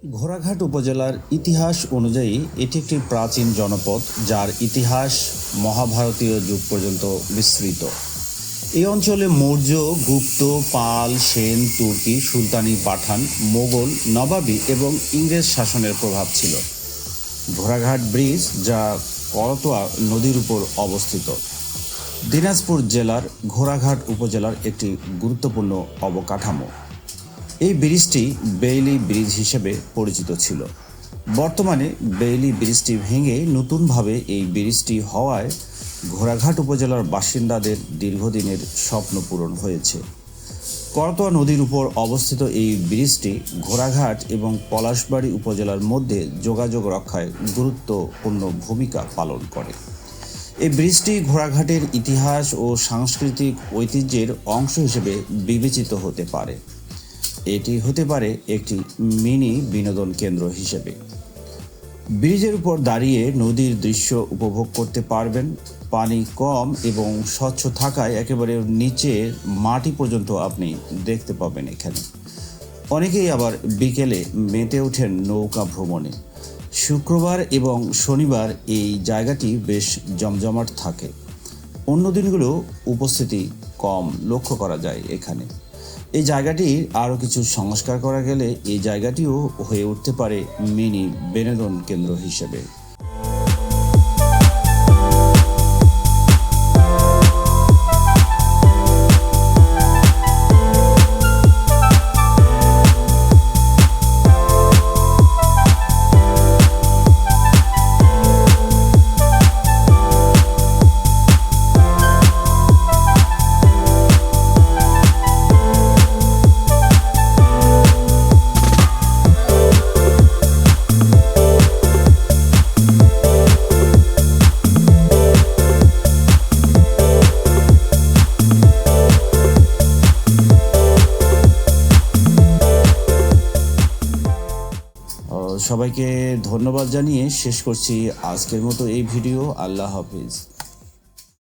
ঘোড়াঘাট উপজেলার ইতিহাস অনুযায়ী এটি একটি প্রাচীন জনপদ যার ইতিহাস মহাভারতীয় যুগ পর্যন্ত বিস্তৃত। এই অঞ্চলে মৌর্য, গুপ্ত, পাল, সেন, তুর্কি, সুলতানি, পাঠান, মোগল, নবাবী এবং ইংরেজ শাসনের প্রভাব ছিল। ঘোড়াঘাট ব্রিজ, যা করতোয়া নদীর উপর অবস্থিত, দিনাজপুর জেলার ঘোড়াঘাট উপজেলার একটি গুরুত্বপূর্ণ অবকাঠামো। এই ব্রিজটি বেইলি ব্রিজ হিসেবে পরিচিত ছিল। বর্তমানে বেইলি ব্রিজটি ভেঙে নতুনভাবে এই ব্রিজটি হওয়ায় ঘোড়াঘাট উপজেলার বাসিন্দাদের দীর্ঘদিনের স্বপ্ন পূরণ হয়েছে। করতোয়া নদীর উপর অবস্থিত এই ব্রিজটি ঘোড়াঘাট এবং পলাশবাড়ী উপজেলার মধ্যে যোগাযোগ রক্ষায় গুরুত্বপূর্ণ ভূমিকা পালন করে। এই ব্রিজটি ঘোড়াঘাটের ইতিহাস ও সাংস্কৃতিক ঐতিহ্যের অংশ হিসেবে বিবেচিত হতে পারে। এটি হতে পারে একটি মিনি বিনোদন কেন্দ্র হিসেবে। ব্রিজের উপর দাঁড়িয়ে নদীর দৃশ্য উপভোগ করতে পারবেন। পানি কম এবং স্বচ্ছ থাকায় একেবারে নিচের মাটি পর্যন্ত আপনি দেখতে পাবেন এখানে। অনেকেই আবার বিকেলে মেতে ওঠেন নৌকা ভ্রমণে। শুক্রবার এবং শনিবার এই জায়গাটি বেশ জমজমাট থাকে। অন্য দিনগুলো উপস্থিতি কম লক্ষ্য করা যায় এখানে। এই জায়গাটি আরও কিছু সংস্কার করা গেলে এই জায়গাটিও হয়ে উঠতে পারে মিনি বিনোদন কেন্দ্র হিসেবে। সবাইকে ধন্যবাদ জানিয়ে শেষ করছি আজকের মতো এই ভিডিও। আল্লাহ হাফিজ।